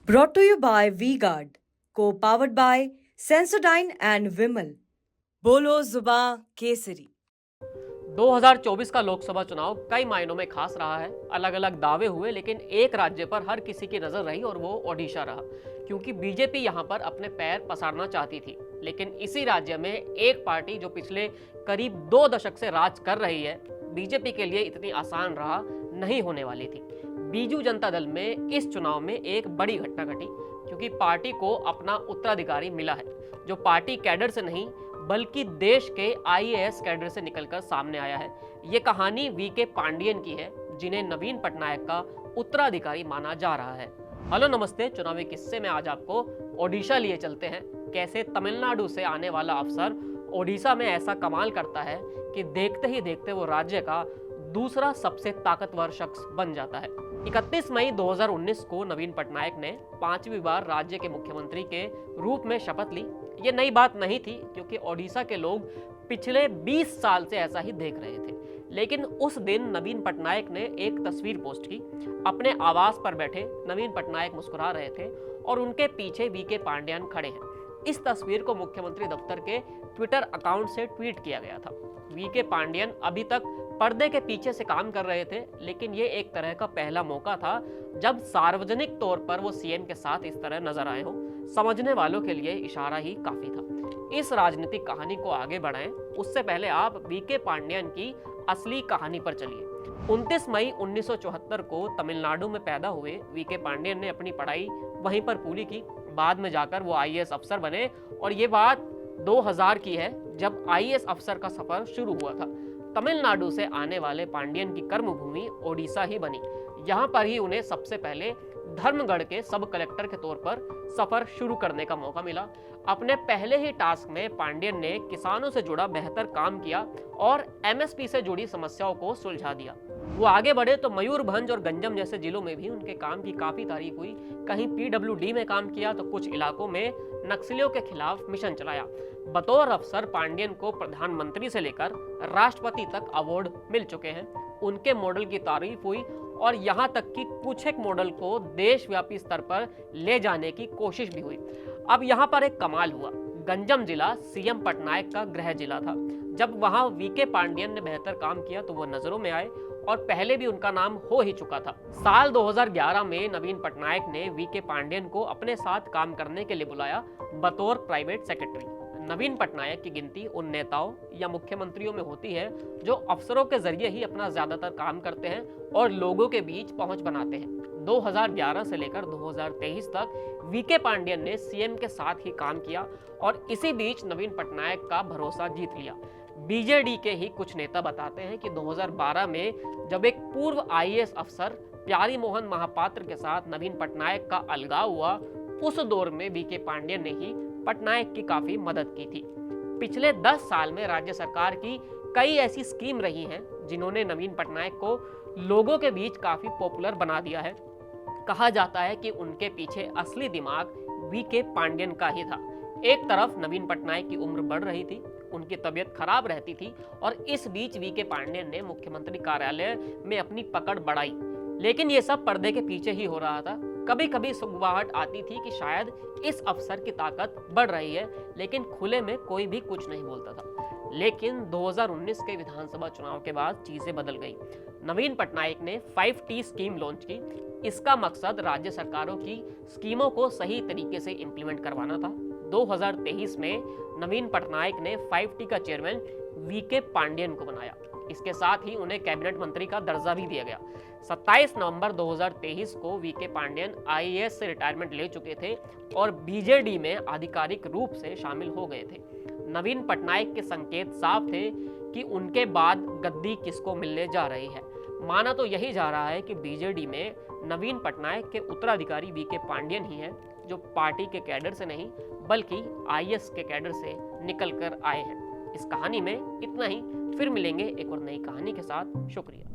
Brought to you by V-Guard, co-powered by Sensodyne and Vimal. बोलो जुबां केसरी। 2024 का लोकसभा चुनाव कई मायनों में खास रहा है। अलग अलग दावे हुए, लेकिन एक राज्य पर हर किसी की नजर रही और वो ओडिशा रहा, क्योंकि बीजेपी यहां पर अपने पैर पसारना चाहती थी। लेकिन इसी राज्य में एक पार्टी जो पिछले करीब 2 दशक से राज कर रही है, बीजेपी के लिए इतनी आसान राह नहीं होने वाली थी। बीजू जनता दल में इस चुनाव में एक बड़ी घटना घटी, क्योंकि पार्टी को अपना उत्तराधिकारी मिला है, जो पार्टी कैडर से नहीं बल्कि देश के आईएएस कैडर से निकलकर सामने आया है। ये कहानी वीके पांडियन की है, जिन्हें नवीन पटनायक का उत्तराधिकारी माना जा रहा है। हेलो नमस्ते, चुनावी किस्से में आज आपको ओडिशा लिए चलते हैं। कैसे तमिलनाडु से आने वाला अफसर ओडिशा में ऐसा कमाल करता है कि देखते ही देखते वो राज्य का दूसरा सबसे ताकतवर शख्स बन जाता है। 31 मई 2019 को नवीन पटनायक ने 5वीं बार राज्य के मुख्यमंत्री के रूप में शपथ ली। ये नई बात नहीं थी, क्योंकि ओडिशा के लोग पिछले 20 साल से ऐसा ही देख रहे थे। लेकिन उस दिन नवीन पटनायक ने एक तस्वीर पोस्ट की। अपने आवास पर बैठे नवीन पटनायक मुस्कुरा रहे थे और उनके पीछे वीके पांड्यन खड़े हैं। इस तस्वीर को मुख्यमंत्री दफ्तर के ट्विटर अकाउंट से ट्वीट किया गया था। वीके पांड्यन अभी तक पर्दे के पीछे से काम कर रहे थे, लेकिन ये एक तरह का पहला मौका था जब सार्वजनिक तौर पर वो सीएम के साथ इस तरह नजर आए हो। समझने वालों के लिए इशारा ही काफी था। इस राजनीतिक कहानी को आगे बढ़ाएं, उससे पहले आप वीके पांड्यन की असली कहानी पर चलिए। 29 मई 1974 को तमिलनाडु में पैदा हुए वीके पांड्यन ने अपनी पढ़ाई वहीं पर पूरी की। बाद में जाकर वो आईएएस अफसर बने, और ये बात 2000 की है, जब आईएएस अफसर का सफर शुरू हुआ था। तमिलनाडु से आने वाले पांड्यन की कर्मभूमि ओडिशा ही बनी। यहाँ पर ही उन्हें सबसे पहले धर्मगढ़ के सब कलेक्टर के तौर पर सफर शुरू करने का मौका मिला। अपने पहले ही टास्क में पांड्यन ने किसानों से जुड़ा बेहतर काम किया और एमएसपी से जुड़ी समस्याओं को सुलझा दिया। वो आगे बढ़े तो मयूरभंज और गंजम जैसे जिलों में भी उनके काम की काफी तारीफ हुई। कहीं पीडब्ल्यूडी में काम किया तो कुछ इलाकों में नक्सलियों के खिलाफ मिशन चलाया। बतौर अफसर पांड्यन को प्रधानमंत्री से लेकर राष्ट्रपति तक अवार्ड मिल चुके हैं। उनके मॉडल की तारीफ हुई और यहाँ तक कि कुछ एक मॉडल को देशव्यापी स्तर पर ले जाने की कोशिश भी हुई। अब यहाँ पर एक कमाल हुआ। गंजम जिला सीएम पटनायक का गृह जिला था। जब वहां वीके पांड्यन ने बेहतर काम किया तो वो नजरों में आए, और पहले भी उनका नाम हो ही चुका था। साल 2011 में नवीन पटनायक ने वीके पांड्यन को अपने साथ काम करने के लिए बुलाया बतौर प्राइवेट सेक्रेटरी। नवीन पटनायक की गिनती उन नेताओं या मुख्यमंत्रियों में होती है जो अफसरों के जरिए ही अपना ज्यादातर काम करते हैं और लोगों के बीच पहुंच बनाते हैं। 2011 से लेकर 2023 तक वीके पांड्यन ने सीएम के साथ ही काम किया और इसी बीच नवीन पटनायक का भरोसा जीत लिया। बीजेडी के ही कुछ नेता बताते हैं कि 2012 में जब एक पूर्व आईएएस अफसर प्यारी मोहन महापात्र के साथ नवीन पटनायक का अलगाव हुआ, उस दौर में वीके पांड्यन ने ही पटनायक की काफी मदद की थी। पिछले 10 साल में राज्य सरकार की कई ऐसी स्कीम रही हैं जिन्होंने नवीन पटनायक को लोगों के बीच काफी पॉपुलर बना दिया है। कहा जाता है कि उनके पीछे असली दिमाग वीके पांड्यन का ही था। एक तरफ नवीन पटनायक की उम्र बढ़ रही थी, उनकी तबीयत खराब रहती थी, और इस बीच वीके पांड्यन ने मुख्यमंत्री कार्यालय में अपनी पकड़ बढ़ाई। लेकिन ये सब पर्दे के पीछे ही हो रहा था। कभी कभी सुगवाहट आती थी कि शायद इस अफसर की ताकत बढ़ रही है, लेकिन खुले में कोई भी कुछ नहीं बोलता था। लेकिन 2019 के विधानसभा चुनाव के बाद चीजें बदल गई। नवीन पटनायक ने 5T स्कीम लॉन्च की। इसका मकसद राज्य सरकारों की स्कीमों को सही तरीके से इंप्लीमेंट करवाना था। 2023 में नवीन पटनायक ने 5T का चेयरमैन वीके पांड्यन को बनाया। इसके साथ ही उन्हें कैबिनेट मंत्री का दर्जा भी दिया गया। 27 नवंबर 2023 को वीके पांड्यन आईएएस से रिटायरमेंट ले चुके थे और बीजेडी में आधिकारिक रूप से शामिल हो गए थे। नवीन पटनायक के संकेत साफ थे कि उनके बाद गद्दी किसको मिलने जा रही है। माना तो यही जा रहा है कि बीजेडी में नवीन पटनायक के उत्तराधिकारी वीके पांड्यन ही हैं, जो पार्टी के कैडर से नहीं बल्कि आईएएस के कैडर से निकल कर आए हैं। इस कहानी में इतना ही। फिर मिलेंगे एक और नई कहानी के साथ। शुक्रिया।